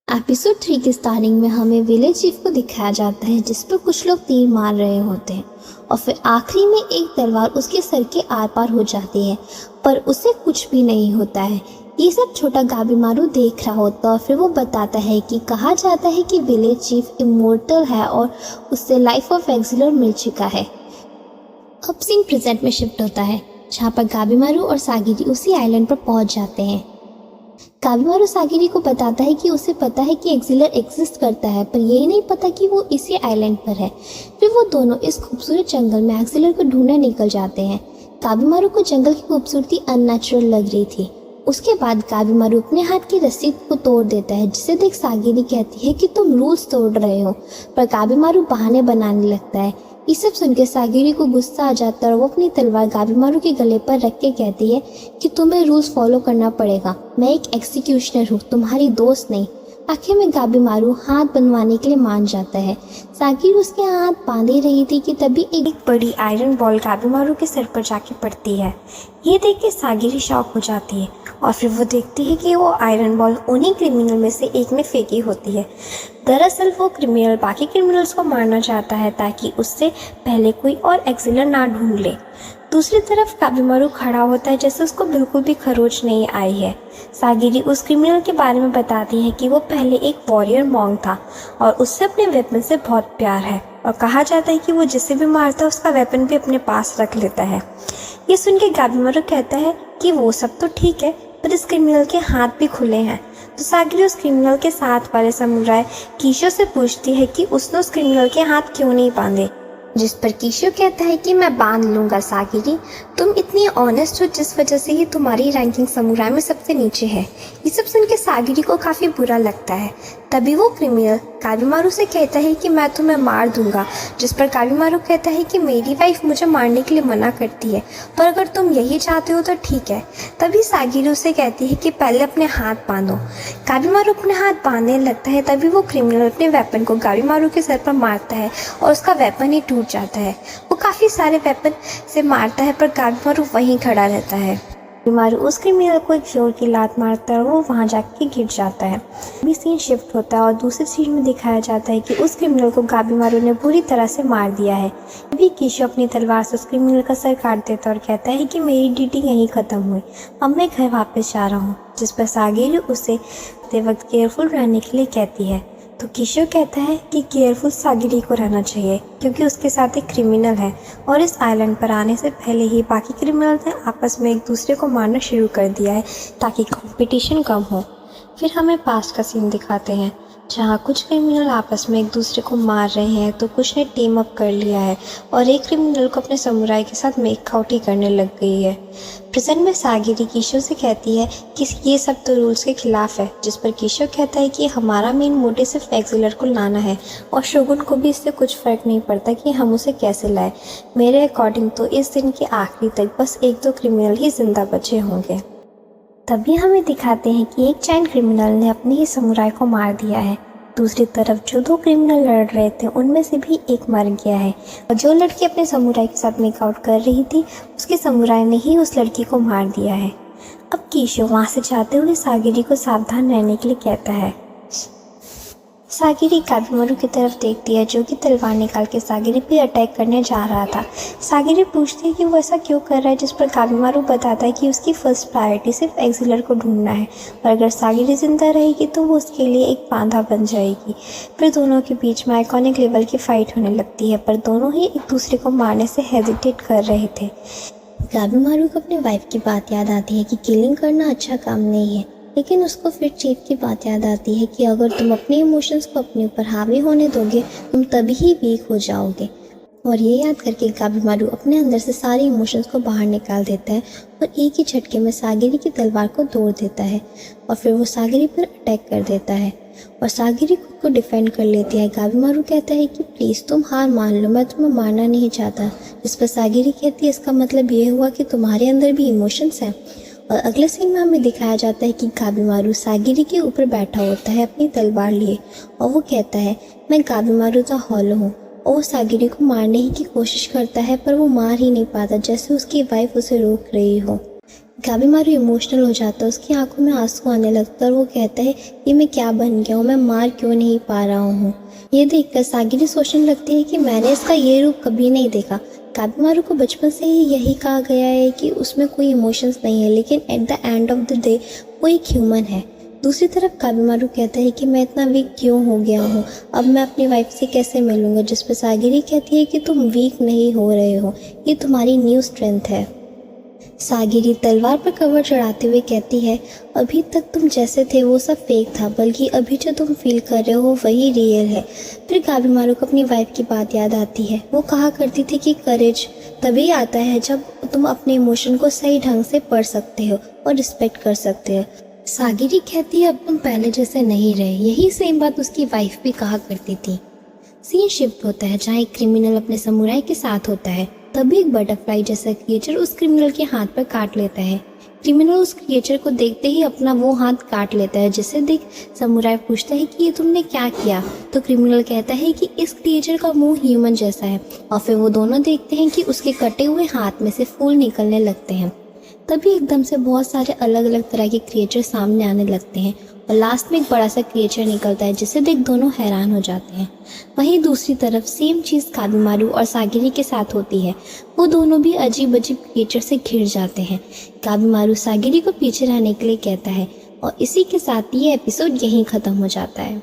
Episode 3 की starting में हमें विलेज चीफ को दिखाया जाता है जिस पर कुछ लोग तीर मार रहे होते हैं और फिर आखिरी में एक तलवार उसके सर के आर पार हो जाती है पर उसे कुछ भी नहीं होता है। ये सब छोटा गाबीमारू देख रहा होता है और फिर वो बताता है कि कहा जाता है कि विलेज चीफ इमोर्टल है और उससे लाइफ ऑफ एक्सिलर मिल चुका है। अब सीन प्रेजेंट में शिफ्ट होता है जहाँ पर गाबीमारू और सागिरी उसी आइलैंड पर पहुंच जाते हैं। गाबीमारू सागिरी को बताता है कि उसे पता है कि एक्सिलर एग्जिस्ट करता है पर यही नहीं पता कि वो इसी आइलैंड पर है। फिर वो दोनों इस खूबसूरत जंगल में एक्सिलर को ढूंढने निकल जाते हैं। गाबीमारू को जंगल की खूबसूरती अननेचुरल लग रही थी। उसके बाद गाबीमारू अपने हाथ की रस्सी को तोड़ देता है जिसे देख सागिरी कहती है कि तुम रूल्स तोड़ रहे हो, पर गाबीमारू बहाने बनाने लगता है। ये सब सुनकर सागिरी को गुस्सा आ जाता है और वो अपनी तलवार गाबीमारू के गले पर रख के कहती है कि तुम्हें रूल्स फॉलो करना पड़ेगा। मैं एक एग्जीक्यूशनर हूँ, तुम्हारी दोस्त नहीं। आखिर में गाबीमारू हाथ बनवाने के लिए मान जाता है। सागिरी उसके हाथ बांधे रही थी कि तभी एक बड़ी आयरन बॉल गाबीमारू के सर पर जाके पड़ती है। ये देख के सागिरी शॉक हो जाती है और फिर वो देखती है कि वो आयरन बॉल उन्हीं क्रिमिनल में से एक ने फेंकी होती है। दरअसल वो क्रिमिनल बाकी क्रिमिनल्स को मारना चाहता है ताकि उससे पहले कोई और एक्सिलर ना ढूंढ ले। दूसरी तरफ गाबीमारू खड़ा होता है जैसे उसको बिल्कुल भी खरोच नहीं आई है। सागिरी उस क्रिमिनल के बारे में बताती है कि वो पहले एक वॉरियर मॉन्क था और उससे अपने वेपन से बहुत प्यार है और कहा जाता है कि वो जिसे भी मारता है उसका वेपन भी अपने पास रख लेता है। ये सुन के गाबीमारू कहता है कि वो सब तो ठीक है पर इस क्रिमिनल के हाथ भी खुले हैं। तो सागिरी उस क्रिमिनल के साथ वाले समुराय कीशो से पूछती है कि उसने उस क्रिमिनल के हाथ क्यों नहीं बांधे, जिस पर कीशो कहता है कि मैं बांध लूंगा सागिरी, तुम इतनी ऑनेस्ट हो जिस वजह से ही तुम्हारी रैंकिंग समुराय में सबसे नीचे है। ये सब सुन के सागिरी को काफ़ी बुरा लगता है। तभी वो क्रिमिनल गाबीमारू से कहता है कि मैं तुम्हें मार दूंगा, जिस पर गाबीमारू कहता है कि मेरी वाइफ मुझे मारने के लिए मना करती है पर अगर तुम यही चाहते हो तो ठीक है। तभी सागिरी उसे कहती है कि पहले अपने हाथ बांधो। गाबीमारू अपने हाथ बांधने लगता है तभी वो क्रिमिनल अपने वेपन को गाबीमारू के सर पर मारता है और उसका वेपन ही टूट जाता है। वो काफ़ी सारे वेपन से मारता है पर गाबीमारू वहीं खड़ा रहता है। गाबीमारू उस क्रिमिनल को एक जोर की लात मारता है और वो वहाँ जाके गिर जाता है। अभी सीन शिफ्ट होता है और दूसरे सीन में दिखाया जाता है कि उस क्रिमिनल को गाबीमारू ने बुरी तरह से मार दिया है। अभी कीशो अपनी तलवार से उस क्रिमिनल का सर काट देता है और कहता है कि मेरी ड्यूटी यहीं ख़त्म हुई, अब मैं घर वापस जा रहा हूँ। जिस पर सागिरी उसे वक्त केयरफुल रहने के लिए कहती है। तो कीशो कहता है कि केयरफुल सागिरी को रहना चाहिए क्योंकि उसके साथ एक क्रिमिनल है और इस आइलैंड पर आने से पहले ही बाकी क्रिमिनल ने आपस में एक दूसरे को मारना शुरू कर दिया है ताकि कंपटीशन कम हो। फिर हमें पास्ट का सीन दिखाते हैं जहाँ कुछ क्रिमिनल आपस में एक दूसरे को मार रहे हैं तो कुछ ने टीम अप कर लिया है और एक क्रिमिनल को अपने समुराय के साथ मेकआउटी करने लग गई है। प्रेजेंट में सागिरी कीशो से कहती है कि ये सब तो रूल्स के खिलाफ है, जिस पर कीशो कहता है कि हमारा मेन मोटिव सिर्फ एक्सिलर को लाना है और शोगुन को भी इससे कुछ फ़र्क नहीं पड़ता कि हम उसे कैसे लाए। मेरे अकॉर्डिंग तो इस दिन के आखिरी तक बस 1-2 क्रिमिनल ही जिंदा बचे होंगे। तभी हमें दिखाते हैं कि एक चैन क्रिमिनल ने अपने ही समुराय को मार दिया है। दूसरी तरफ जो 2 क्रिमिनल लड़ रहे थे उनमें से भी एक मर गया है और जो लड़की अपने समुराय के साथ मेकआउट कर रही थी उसके समुराय ने ही उस लड़की को मार दिया है। अब कीशो वहाँ से जाते हुए सागिरी को सावधान रहने के लिए कहता है। सागिरी गाबीमारू की तरफ देखती है जो कि तलवार निकाल के सागिरी पे अटैक करने जा रहा था। सागिरी पूछती है कि वो ऐसा क्यों कर रहा है, जिस पर गाबीमारू बताता है कि उसकी फर्स्ट प्रायोरिटी सिर्फ एक्सिलर को ढूंढना है और अगर सागिरी जिंदा रहेगी तो वो उसके लिए एक बांधा बन जाएगी। फिर दोनों के बीच में आइकॉनिक लेवल की फाइट होने लगती है पर दोनों ही एक दूसरे को मारने से हेजिटेट कर रहे थे। गाबीमारू को अपने वाइफ की बात याद आती है कि किलिंग करना अच्छा काम नहीं है, लेकिन उसको फिर चीफ की बात याद आती है कि अगर तुम अपने इमोशंस को अपने ऊपर हावी होने दोगे तुम तभी ही वीक हो जाओगे। और ये याद करके गाबीमारू अपने अंदर से सारे इमोशंस को बाहर निकाल देता है और एक ही झटके में सागिरी की तलवार को तोड़ देता है और फिर वो सागिरी पर अटैक कर देता है और सागिरी खुद को डिफेंड कर लेती है। गाबीमारू कहता है कि प्लीज़ तुम हार मान लो, मैं तुम्हें मारना नहीं चाहता। जिस पर सागिरी कहती है इसका मतलब ये हुआ कि तुम्हारे अंदर भी इमोशंस हैं। और अगले सीन में हमें दिखाया जाता है कि गाबीमारू सागिरी के ऊपर बैठा होता है अपनी तलवार लिए और वो कहता है मैं गाबीमारू द हॉलो हूँ और वो सागिरी को मारने ही की कोशिश करता है पर वो मार ही नहीं पाता, जैसे उसकी वाइफ उसे रोक रही हो। काबीमारू इमोशनल हो जाता है, उसकी आंखों में आंसू आने लगता है और वो कहता है कि मैं क्या बन गया हूँ, मैं मार क्यों नहीं पा रहा हूँ। ये देखकर सागिरी सोचने लगती है कि मैंने इसका ये रूप कभी नहीं देखा। काबीमारू को बचपन से ही यही कहा गया है कि उसमें कोई इमोशंस नहीं है, लेकिन at the end of the day वो एक ह्यूमन है। दूसरी तरफ काबीमारू कहता है कि मैं इतना वीक क्यों हो गया हूँ, अब मैं अपनी वाइफ से कैसे मिलूँगा, जिस पर सागिरी कहती है कि तुम वीक नहीं हो रहे हो, ये तुम्हारी न्यू स्ट्रेंथ है। सागिरी तलवार पर कवर चढ़ाते हुए कहती है, अभी तक तुम जैसे थे वो सब फेक था, बल्कि अभी जो तुम फील कर रहे हो वही रियल है। फिर काबीमारू को अपनी वाइफ की बात याद आती है। वो कहा करती थी कि करेज तभी आता है जब तुम अपने इमोशन को सही ढंग से पढ़ सकते हो और रिस्पेक्ट कर सकते हो। सागिरी कहती है, अब तुम पहले जैसे नहीं रहे। यही सेम बात उसकी वाइफ भी कहा करती थी। सीन शिफ्ट होता है जहाँ एक क्रिमिनल अपने समुराई के साथ होता है। तभी एक बटरफ्लाई जैसा क्रिएचर उस क्रिमिनल के हाथ पर काट लेता है। क्रिमिनल उस क्रिएचर को देखते ही अपना वो हाथ काट लेता है, जिसे देख समुराई पूछता है कि ये तुमने क्या किया। तो क्रिमिनल कहता है कि इस क्रिएचर का मुंह ह्यूमन जैसा है। और फिर वो दोनों देखते हैं कि उसके कटे हुए हाथ में से फूल निकलने लगते हैं। तभी एकदम से बहुत सारे अलग अलग तरह के क्रिएचर सामने आने लगते हैं और लास्ट में एक बड़ा सा क्रिएचर निकलता है, जिसे देख दोनों हैरान हो जाते हैं। वहीं दूसरी तरफ सेम चीज़ काबीमारू और सागिरी के साथ होती है। वो दोनों भी अजीब अजीब क्रिएचर से घिर जाते हैं। काबीमारू सागिरी को पीछे रहने के लिए कहता है और इसी के साथ ये एपिसोड यहीं ख़त्म हो जाता है।